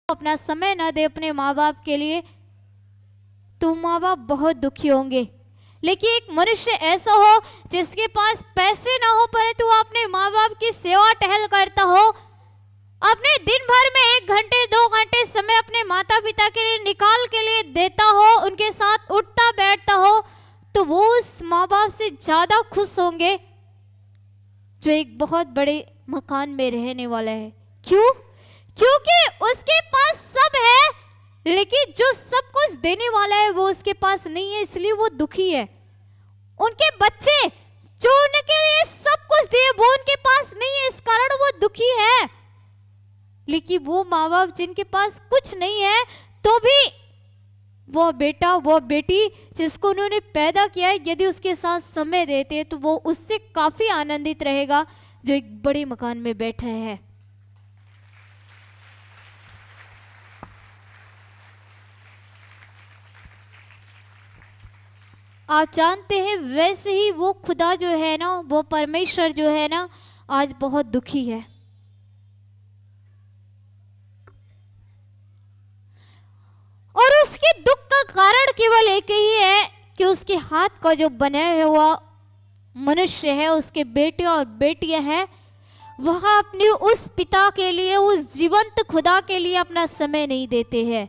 अपना समय ना दे अपने माँ बाप के लिए तो माँ बाप बहुत दुखी होंगे। लेकिन एक मनुष्य ऐसा हो जिसके पास पैसे ना हो परंतु वो अपने माँ बाप की सेवा टहल करता हो, अपने दिन भर में 1 घंटे 2 घंटे समय अपने माता पिता के लिए निकाल के लिए देता हो, उनके साथ उठता बैठता हो, तो वो उस माँ बाप से ज्यादा खुश होंगे जो एक बहुत बड़े मकान में रहने वाला है। क्यों? क्योंकि उसके पास सब है लेकिन जो सब कुछ देने वाला है वो उसके पास नहीं है, इसलिए वो दुखी है। उनके बच्चे जो उनके लिए सब कुछ दिए वो उनके पास नहीं है, इस कारण वो दुखी है। लेकिन वो माँ बाप जिनके पास कुछ नहीं है तो भी वो बेटा वो बेटी जिसको उन्होंने पैदा किया है यदि उसके साथ समय देते हैं तो वो उससे काफी आनंदित रहेगा जो एक बड़े मकान में बैठा है। आप जानते हैं वैसे ही वो खुदा जो है ना, वो परमेश्वर जो है ना, आज बहुत दुखी है। और उसके दुख का कारण केवल एक ही है कि उसके हाथ का जो बनाया हुआ मनुष्य है, उसके बेटे और बेटियां हैं, वह अपने उस पिता के लिए, उस जीवंत खुदा के लिए अपना समय नहीं देते हैं।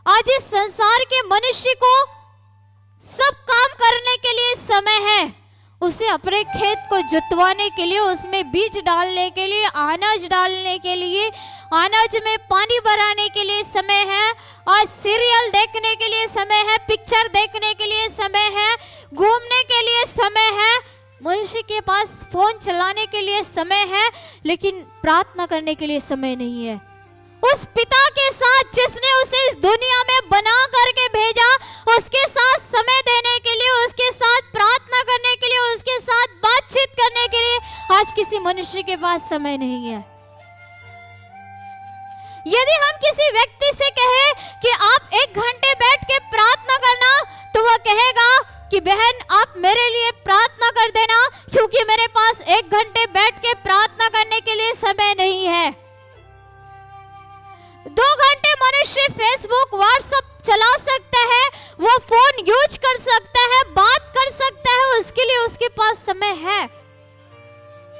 आज इस संसार के मनुष्य को सब काम करने के लिए समय है, उसे अपने खेत को जुतवाने के लिए, उसमें बीज डालने के लिए, अनाज डालने के लिए, अनाज में पानी भराने के लिए समय है। आज सीरियल देखने के लिए समय है, पिक्चर देखने के लिए समय है, घूमने के लिए समय है, मनुष्य के पास फोन चलाने के लिए समय है, लेकिन प्रार्थना करने के लिए समय नहीं है। उस पिता के साथ जिसने उसे इस दुनिया में बना करके भेजा, उसके साथ समय देने के लिए, उसके साथ प्रार्थना करने के लिए, उसके साथ बातचीत करने के लिए आज किसी मनुष्य के पास समय नहीं है। यदि हम किसी व्यक्ति से कहें कि आप 1 घंटे बैठ के प्रार्थना करना, तो वह कहेगा कि बहन आप मेरे लिए प्रार्थना कर देना क्योंकि मेरे पास 1 घंटे बैठ के प्रार्थना करने के लिए समय नहीं है। 2 घंटे मनुष्य फेसबुक व्हाट्सएप चला सकता है, वो फोन यूज कर सकता है, बात कर सकता है, उसके लिए उसके पास समय है,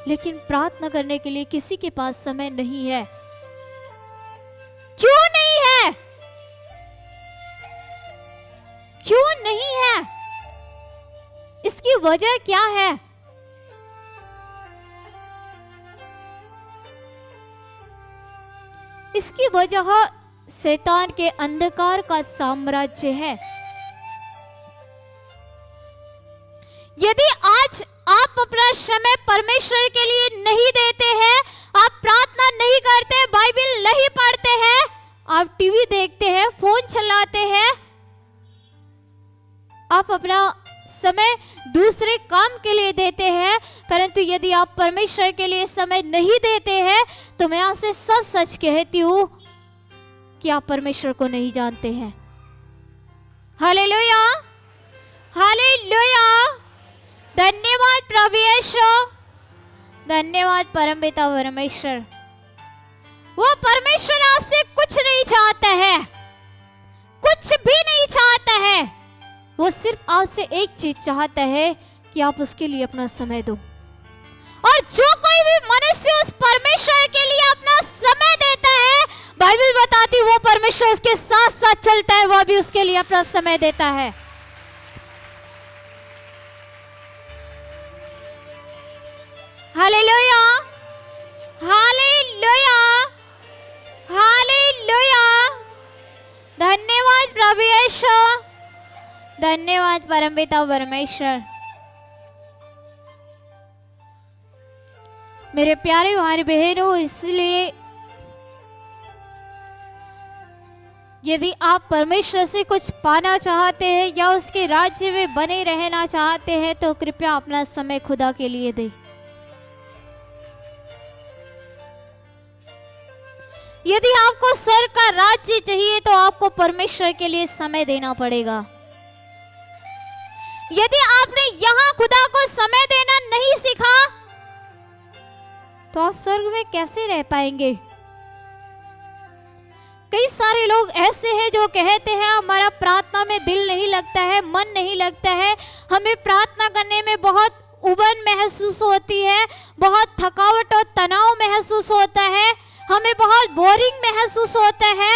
लेकिन प्रार्थना करने के लिए किसी के पास समय नहीं है। क्यों नहीं है? क्यों नहीं है? इसकी वजह क्या है? इसकी वजह शैतान के अंधकार का साम्राज्य है। यदि आज आप अपना समय परमेश्वर के लिए नहीं देते हैं, आप प्रार्थना नहीं करते, बाइबल नहीं पढ़ते हैं, आप टीवी देखते हैं, फोन चलाते हैं, आप अपना समय दूसरे काम के लिए देते हैं, परंतु यदि आप परमेश्वर के लिए समय नहीं देते हैं तो मैं आपसे सच सच कहती हूं कि आप परमेश्वर को नहीं जानते हैं। हालेलुया, हालेलुया, धन्यवाद प्रभु यीशु, धन्यवाद परमपिता परमेश्वर। वो परमेश्वर आपसे कुछ नहीं चाहता है, कुछ भी नहीं चाहता है, वो सिर्फ आपसे एक चीज चाहता है कि आप उसके लिए अपना समय दो। और जो कोई भी मनुष्य उस परमेश्वर के लिए अपना समय देता है, बाइबल बताती है वो परमेश्वर उसके साथ साथ चलता है, वह भी उसके लिए अपना समय देता है। हालेलुया, हालेलुया, हालेलुया, धन्यवाद प्रभु यीशु, धन्यवाद परमपिता परमेश्वर। मेरे प्यारे भाई बहनों, इसलिए यदि आप परमेश्वर से कुछ पाना चाहते हैं या उसके राज्य में बने रहना चाहते हैं तो कृपया अपना समय खुदा के लिए दें। यदि आपको स्वर्ग का राज्य चाहिए तो आपको परमेश्वर के लिए समय देना पड़ेगा। यदि आपने यहां खुदा को समय देना नहीं सीखा तो आप स्वर्ग में कैसे रह पाएंगे? कई सारे लोग ऐसे हैं जो कहते हैं हमारा प्रार्थना में दिल नहीं लगता है, मन नहीं लगता है, हमें प्रार्थना करने में बहुत उबन महसूस होती है, बहुत थकावट और तनाव महसूस होता है, हमें बहुत बोरिंग महसूस होता है।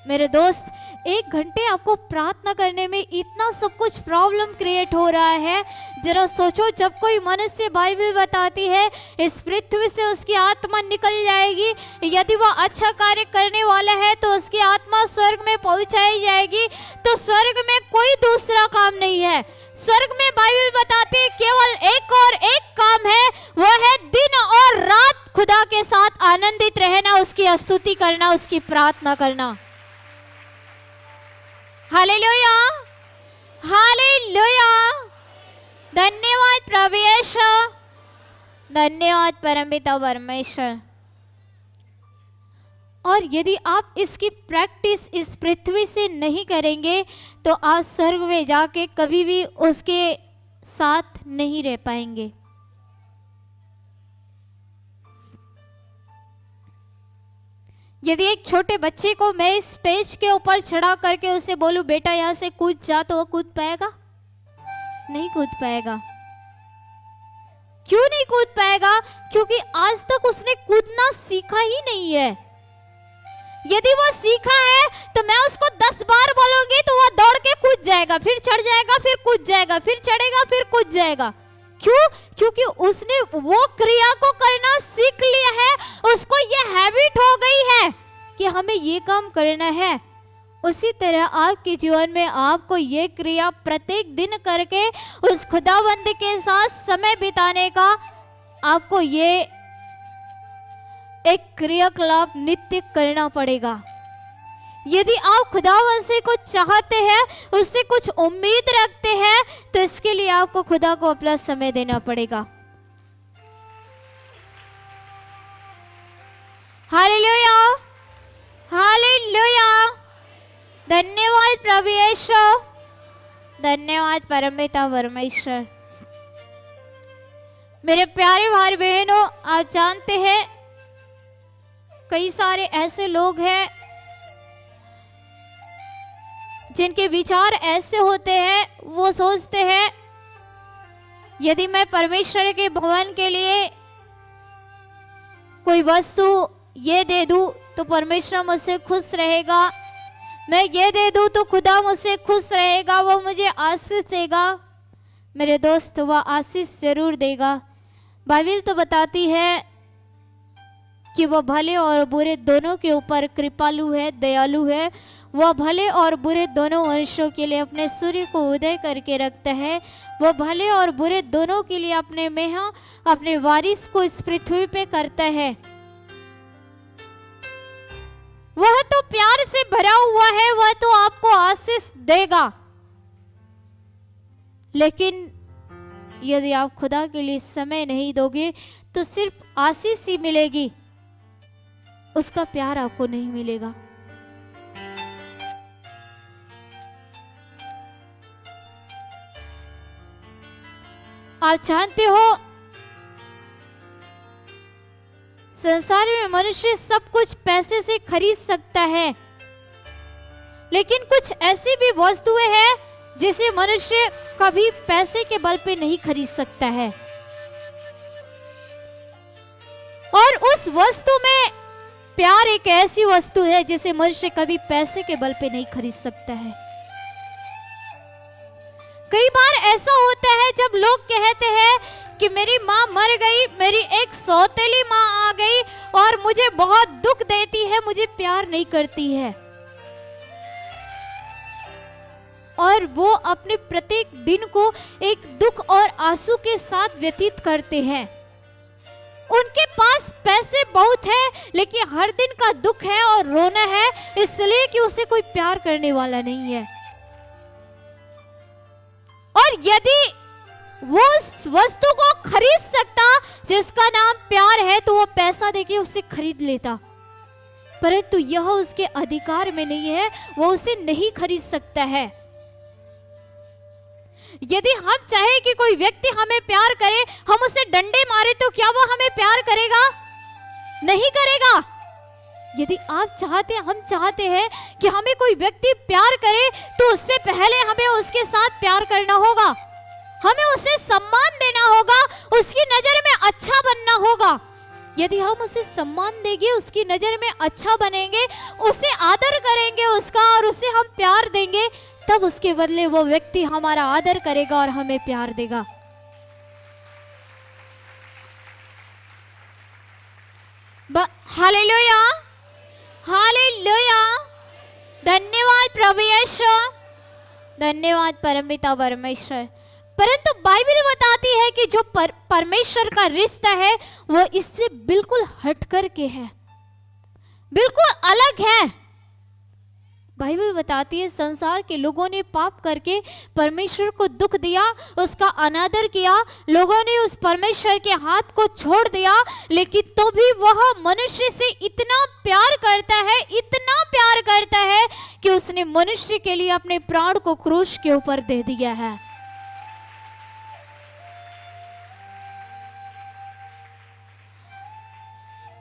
मेरे दोस्त, 1 घंटे आपको प्रार्थना करने में इतना सब कुछ प्रॉब्लम क्रिएट हो रहा है। जरा सोचो, जब कोई मनुष्य, बाइबल बताती है इस पृथ्वी से उसकी आत्मा निकल जाएगी, यदि वह अच्छा कार्य करने वाला है तो उसकी आत्मा स्वर्ग में पहुंचाई जाएगी। तो स्वर्ग में कोई दूसरा काम नहीं है। स्वर्ग में बाइबल बताती है केवल एक काम है, वह है दिन और रात खुदा के साथ आनंदित रहना, उसकी स्तुति करना, उसकी प्रार्थना करना। Hallelujah, hallelujah. धन्यवाद प्रभु यीशु, धन्यवाद परमपिता परमेश्वर। और यदि आप इसकी प्रैक्टिस इस पृथ्वी से नहीं करेंगे तो आप स्वर्ग में जाके कभी भी उसके साथ नहीं रह पाएंगे। यदि एक छोटे बच्चे को मैं स्टेज के ऊपर चढ़ा करके उसे बोलूं बेटा यहाँ से कूद जा, तो वो कूद पाएगा? नहीं कूद पाएगा। क्यों नहीं कूद पाएगा? क्योंकि आज तक उसने कूदना सीखा ही नहीं है। यदि वो सीखा है तो मैं उसको 10 बार बोलूंगी तो वो दौड़ के कूद जाएगा, फिर चढ़ जाएगा, फिर कूद जाएगा, फिर चढ़ेगा, फिर कूद जाएगा। क्यों? क्योंकि उसने वो क्रिया को करना सीख लिया है, उसको ये हैबिट हो गई है कि हमें ये काम करना है। उसी तरह आपके जीवन में आपको ये क्रिया प्रत्येक दिन करके उस खुदावंद के साथ समय बिताने का आपको ये एक क्रियाकलाप नित्य करना पड़ेगा। यदि आप खुदावंद से कुछ चाहते हैं, उससे कुछ उम्मीद रखते हैं, तो इसके लिए आपको खुदा को अपना समय देना पड़ेगा। Hallelujah, hallelujah. धन्यवाद प्रभु यीशु, धन्यवाद परमपिता परमेश्वर। मेरे प्यारे भाई बहनों, आप जानते हैं कई सारे ऐसे लोग हैं जिनके विचार ऐसे होते हैं, वो सोचते हैं यदि मैं परमेश्वर के भवन के लिए कोई वस्तु ये दे दूं तो परमेश्वर मुझसे खुश रहेगा, मैं ये दे दूं तो खुदा मुझसे खुश रहेगा, वो मुझे आशीष देगा। मेरे दोस्त, वह आशीष जरूर देगा। बाइबल तो बताती है कि वह भले और बुरे दोनों के ऊपर कृपालु है, दयालु है। वह भले और बुरे दोनों मनुष्यों के लिए अपने सूर्य को उदय करके रखता है। वह भले और बुरे दोनों के लिए अपने मेहा, अपने वारिस को इस पृथ्वी पे करता है। वह तो प्यार से भरा हुआ है, वह तो आपको आशीष देगा। लेकिन यदि आप खुदा के लिए समय नहीं दोगे तो सिर्फ आशीष ही मिलेगी, उसका प्यार आपको नहीं मिलेगा। आप जानते हो संसार में मनुष्य सब कुछ पैसे से खरीद सकता है, लेकिन कुछ ऐसी भी वस्तुएं हैं जिसे मनुष्य कभी पैसे के बल पे नहीं खरीद सकता है। और उस वस्तु में प्यार एक ऐसी वस्तु है जिसे मनुष्य कभी पैसे के बल पे नहीं खरीद सकता है। कई बार ऐसा होता है जब लोग कहते हैं कि मेरी माँ मर गई, मेरी एक सौतेली माँ आ गई और मुझे बहुत दुख देती है, मुझे प्यार नहीं करती है। और वो अपने प्रत्येक दिन को एक दुख और आंसू के साथ व्यतीत करते हैं। उनके पास पैसे बहुत है, लेकिन हर दिन का दुख है और रोना है, इसलिए कि उसे कोई प्यार करने वाला नहीं है। और यदि वो उस वस्तु को खरीद सकता जिसका नाम प्यार है, तो वो पैसा देके उसे खरीद लेता, परंतु यह उसके अधिकार में नहीं है, वो उसे नहीं खरीद सकता है। यदि हम चाहे कि कोई व्यक्ति हमें प्यार करे, हम उसे डंडे मारे, तो क्या वो हमें प्यार करेगा? नहीं करेगा। यदि आप चाहते हैं, हम चाहते हैं कि हमें कोई व्यक्ति प्यार करे, तो उससे पहले हमें उसके साथ प्यार करना होगा, हमें उसे सम्मान देना होगा, उसकी नजर में अच्छा बनना होगा। यदि हम उसे सम्मान देंगे, उसकी नजर में अच्छा बनेंगे, उसे आदर करेंगे उसका, और उसे हम प्यार देंगे, तब उसके बदले वो व्यक्ति हमारा आदर करेगा और हमें प्यार देगा। Hallelujah, hallelujah. धन्यवाद प्रभु यीशु, धन्यवाद परमपिता परमेश्वर। परंतु बाइबल बताती है कि जो परमेश्वर का रिश्ता है वो इससे बिल्कुल हट करके है, बिल्कुल अलग है। बाइबल बताती है संसार के लोगों ने पाप करके परमेश्वर को दुख दिया, उसका अनादर किया, लोगों ने उस परमेश्वर के हाथ को छोड़ दिया, लेकिन तो भी वह मनुष्य से इतना प्यार करता है, इतना प्यार करता है कि उसने मनुष्य के लिए अपने प्राण को क्रूस के ऊपर दे दिया है।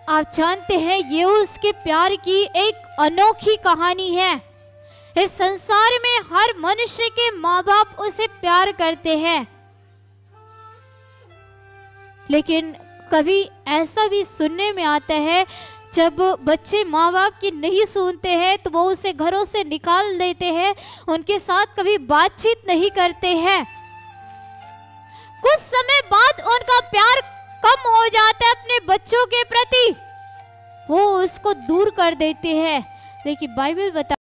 आप जानते हैं ये उसके प्यार की एक अनोखी कहानी है। इस संसार में हर मनुष्य के माँ बाप उसे प्यार करते हैं, लेकिन कभी ऐसा भी सुनने में आता है जब बच्चे माँ बाप की नहीं सुनते हैं तो वो उसे घरों से निकाल देते हैं, उनके साथ कभी बातचीत नहीं करते हैं। कुछ समय बाद उनका प्यार कम हो जाता है अपने बच्चों के प्रति, वो उसको दूर कर देते हैं। लेकिन बाइबल बता